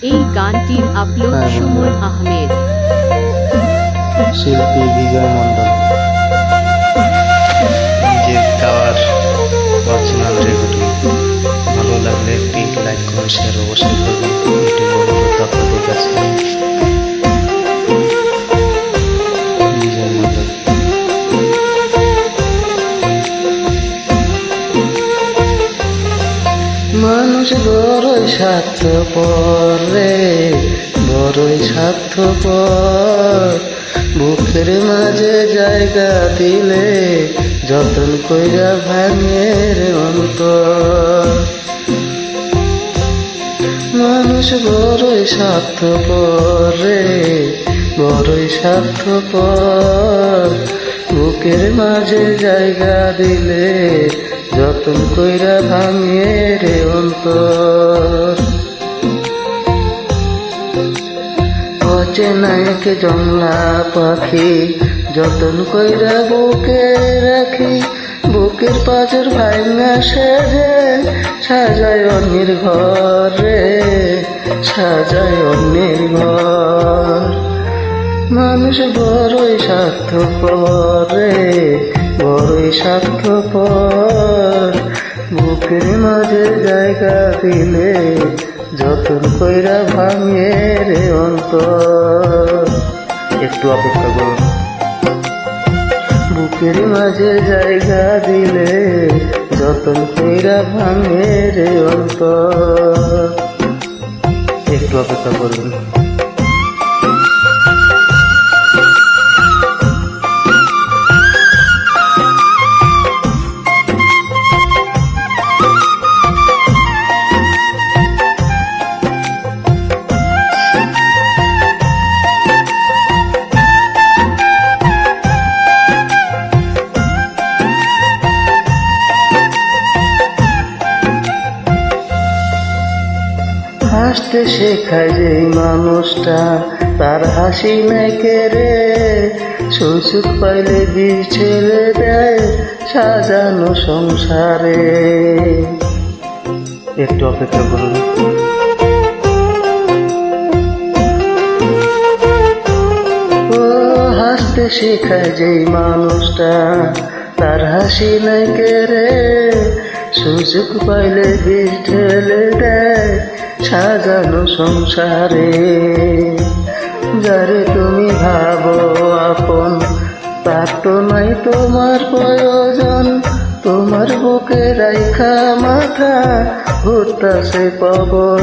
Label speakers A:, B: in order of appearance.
A: এই গানটির আপলোড সুমন আহমেদ,
B: শিল্পী বিজয় মণ্ডল। নিজের গাওয়ার অরিজিনাল রেকর্ডিং ভালো লাগলে একটি লাইক কমেন্ট শেয়ার অবশ্যই করবেন। এটি অনুরোধ আপনাদের কাছে। বিজয় মণ্ডল। মানুষ বড়ই স্বার্থপর রে, বড়ই স্বার্থপর। বুকের মাঝে জায়গা দিলে যতন কইরা ভাঙের অন্তর। মানুষ বড়ই স্বার্থপর রে, বড়ই স্বার্থপর। বুকের মাঝে জায়গা দিলে যতন কইরা ভাঙের অন্তর। অচেনা এক জংলা পাখি যতন কইরা বুকে রাখি। বুকের পাঁজর ভাঙা সেজে সাজায় অন্যের ঘর রে, সাজায় অন্যের ঘর। মানুষ বড়ই স্বার্থপর রে, বড়ই স্বার্থপর। বুকের মাঝে জায়গা দিলে যতন কইরা ভাঙে রে অন্তর। একটু অপেক্ষা করুন। বুকের মাঝে জায়গা দিলে যতন কইরা ভাঙে রে অন্তর। একটু অপেক্ষা করুন। হাসতে শেখায় যে মানুষটা তার হাসি নাই কেড়ে। সুযোগ পাইলে বিষ ছেলে দেয় সাজানো সংসারে। একটু অপেক্ষা করুন। ও হাসতে শেখায় যে মানুষটা তার হাসি নাই কেড়ে। সুযোগ পাইলে বিষ ঢেলে দেয় সাজানো সংসারে। যারে তুমি ভাবো আপন তার তো নাই তোমার প্রয়োজন। তোমার বুকে রাইখা মাথা ঘুরতাছে পবন।